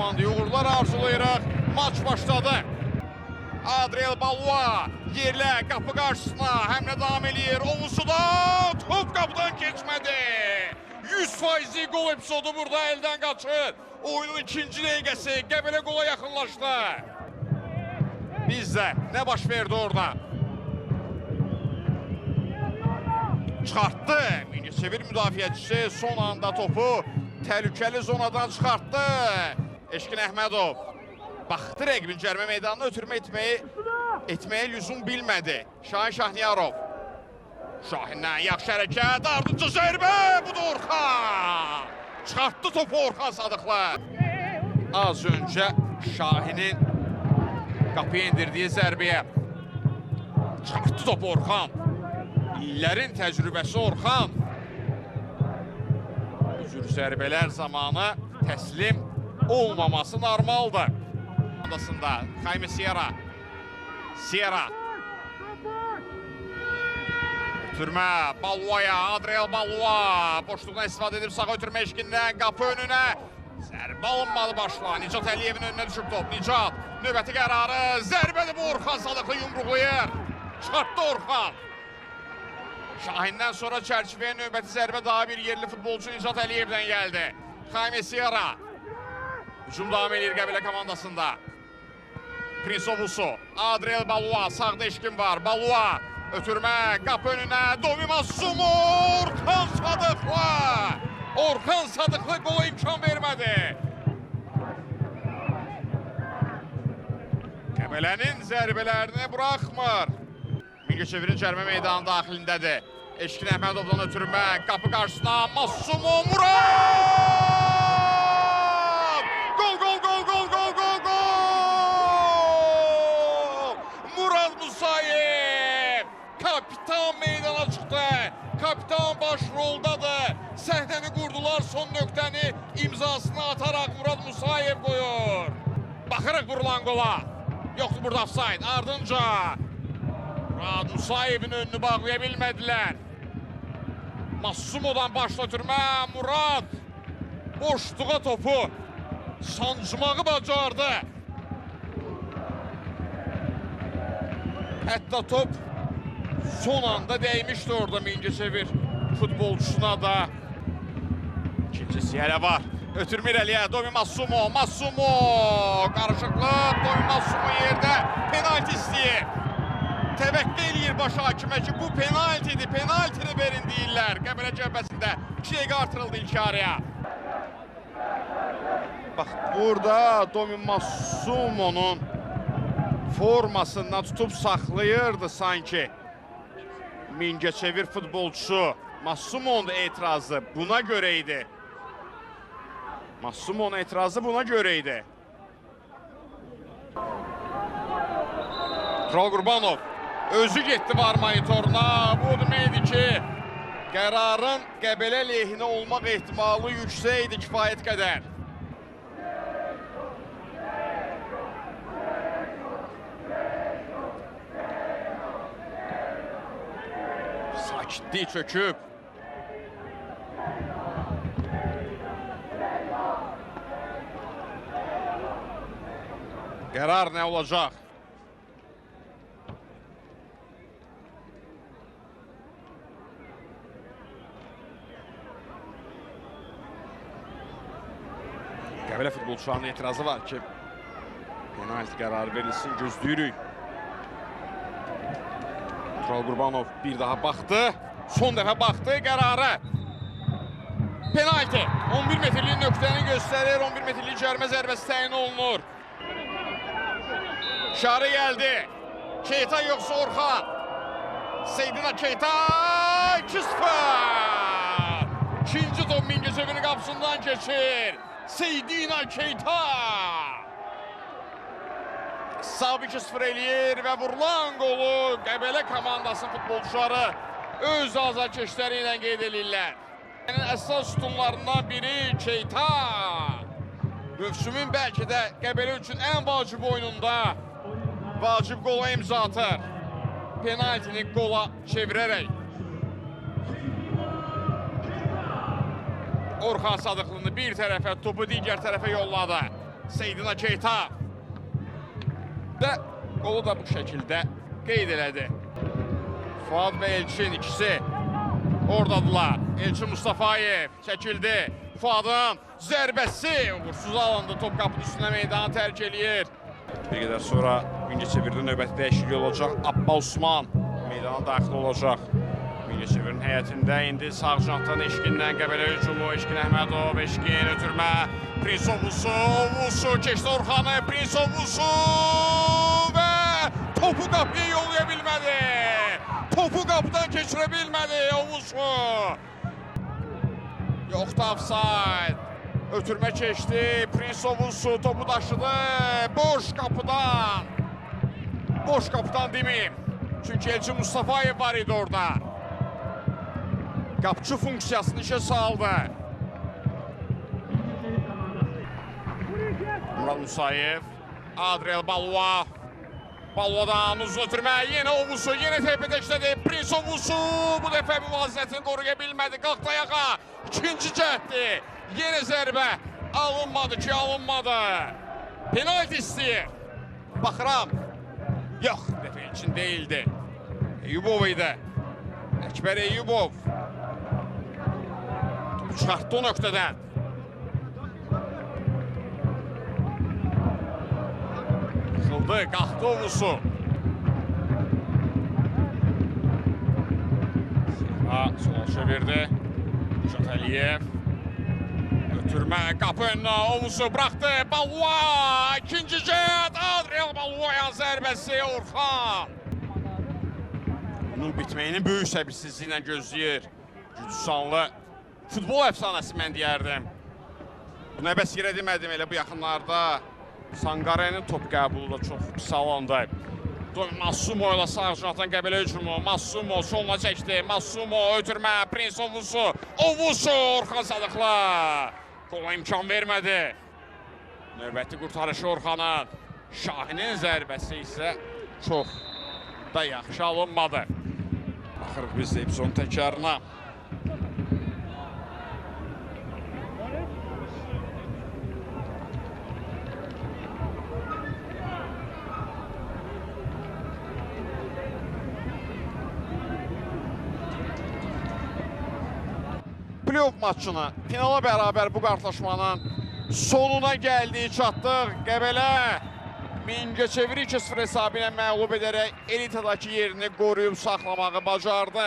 komandaya uğurlar arzulayırıq. Maç başladı. Adriel Balua yerlə qapı qarşısına həmlə davam eləyir. Ovusuda top qapıdan keçmədi. 100% gol epizodu burada eldən qaçır. Oyunun ikinci dəqiqəsi Qəbələ qola yaxınlaşdı. Bizdə nə baş verdi orada? Çıxartdı. Mingəçevir müdafiəçisi son anda topu təhlükəli zonadan çıxartdı. Eşkin Əhmədov baxdı rəqibin cərimə meydanına ötürmə etməyə lüzum bilmədi. Şahin Şahniyarov. Şahindən yaxşı hərəkət, ardınca zərbə, bu da Orxan. Çıxartdı topu Orxan Sadıqlı. Az öncə Şahinin qapıya indirdiyi zərbəyə çıxartdı topu Orxan. İllərin təcrübəsi Orxan. Bu cür zərbələr zamanı təslim olmaması normaldır. Adasında Jaime Sierra. Sierra. Ötürmə Balua'ya, Adriel Balua. Boşluqdan istifadə edib sağa ötürmə eşkindən qapı önünə. Zərbə alınmadı başla. Nicat Əliyevin önünə düşüb top. Nicat növbəti qərarı. Zərbədir bu Orxan Sadıqlı yumruqlayır. Çıxartdı Orxan. Şahindən sonra çərçivəyə növbəti zərbə daha bir yerli futbolcu Nicat Əliyevdən gəldi. Jaime Sierra. Hücum davam edir Qəbələ komandasında. Prince Ovusu. Adriel Balua. Sağda eşkin var. Balua. Ötürmə. Qapı önünə. Domi Masumu. Orxan Sadıqlı. Orxan Sadıqlı qola imkan vermədi. Qəbələnin zərbələrini buraxmır. Mingəçevirin cərimə meydanı daxilindədir. Eşkin Əhmədovdan ötürmə. Qapı qarşısına. Masumu. Murad! Gol, gol, gol, gol, gol, gol, gol! Murad Musayev! Kapitan meydana çıxdı. Kapitan baş roldadır. Səhnəni qurdular, son nöqtəni imzasını ataraq Murad Musayev qoyur. Baxırıq vurulan qola. Yoxdur burada offside. Ardınca Murad Musayevin önünü bağlaya bilmədilər. Masumodan başla ötürmə. Murad boşluğa topu sancmağı bacardı. Hətta top son anda dəymişdi orada Mingəçevir futbolçusuna da. İkincisi hələ var. Ötürmə irəliyə. Domi Masumo. Masumo. Qarışıqlıq. Domi Masumo yerdə penalti istəyir. Təvəqqə eləyir baş hakimə ki, bu penaltidir. Penaltini verin deyirlər. Qəbələ cəbhəsində 2 dəqiqə artırıldı ilk araya. Bax, burada Domi Masumo'nun formasından tutub saxlayırdı sanki Mingəçevir futbolçusu. Masumo'nun etirazı buna görə idi. Masumo'nun etirazı buna görə idi. Tural Qurbanov özü getdi var monitoruna. Bu deməkdir ki, qərarın Qəbələ lehinə olmaq ehtimalı yüksək idi kifayət qədər. Sakitlik çöküb. Qərar nə olacaq? Qəbələ futbolçularının etirazı var ki, penalti qərarı verilsin, gözləyirik. Tural Qurbanov bir daha baxdı, son dəfə baxdı qərarı. Penalti, 11 metrlik nöqtəni göstərir, 11 metrlik cərimə zərbəsi təyin olunur. İşarə gəldi. Keyta yoxsa Orxan. Seydina Keyta 2-0. İkinci top Mingəçevirin qapısından keçir. Seydina Keyta. Hesab 2-0 eləyir və vurulan qolu Qəbələ komandasının futbolçuları öz azarkeşləri ilə qeyd edirlər. Əsas sütunlarından biri Keyta. Mövsümün bəlkə də Qəbələ üçün ən vacib oyununda vacib qola imza atır. Penaltini qola çevirərək. Orxan Sadıqlını bir tərəfə, topu digər tərəfə yolladı. Seydina Keyta. Və qolu da bu şəkildə qeyd elədi. Fuad və Elçin ikisi oradadılar. Elçin Mustafayev çəkildi. Fuadın zərbəsi uğursuz alındı. Top qapının üstünə meydanı tərk eləyir. Bir qədər sonra Mingəçevirdə növbəti dəyişiklik olacaq. Abba Osman meydana daxil olacaq. Mingəçevirin həyətində indi sağ jantan Eşqindən Qəbələ hücumu. Eşqin Əhmədov, Eşqin ötürmə. Prins Ovusu, Ovusu keçdi Orxanı. Prins Ovusu və topu qapıya yollaya bilmədi. Topu qapıdan keçirə bilmədi Ovusu. Yoxdur offside. Ötürmə keçdi. Prins Ovusu topu daşıdı. Boş qapıdan. Boş qapıdan deməyim. Çünki Elçin Mustafayev var idi orada. Qapçı funksiyasını işə saldı. Murad Musayev. Adriel Balua. Baluadan uzun ötürmə. Yenə Ovusu. Yenə təpədəşlədi. Prins Ovusu bu dəfə müvazinətini qoruya bilmədi. Qalxdı ayağa. İkinci cəhdi. Yenə zərbə. Alınmadı ki, alınmadı. Penalti istəyir. Baxıram. Yox, dəfə için değildi. Eyyubov idi. Əkbər Eyyubov. Topu çıxartdı o nöqtədən. Yıxıldı, qalxdı Ovusu. Sola çevirdi. Nicat Əliyev. Ötürmə, qapı önünə Ovusu buraxdı. Balua, ikinci cəhət. Adriel Balua'ya zərbəsi Orxan. Bunun bitməyini böyük səbirsizliklə gözləyir. Gürcüstanlı futbol əfsanəsi mən deyərdim. Bu nə bəs yerə demədim elə bu yaxınlarda. Sanqarenin top qəbulu da çox pis alındı. Massumo ilə sağ jantan Qəbələ hücumu. Massumo soluna çəkdi. Massumo ötürmə. Prins Ovusu. Ovusu Orxan Sadıqlı. Qola imkan vermədi. Növbəti qurtarışı Orxanın. Şahinin zərbəsi isə çox da yaxşı alınmadı. Baxırıq biz də epizodun təkrarına. Playoff maçını finala bərabər bu qarşılaşmanın sonuna gəldik, çatdıq. Qəbələ Mingəçeviri 2-0 hesabı ilə məğlub edərək elitadakı yerini qoruyub saxlamağı bacardı.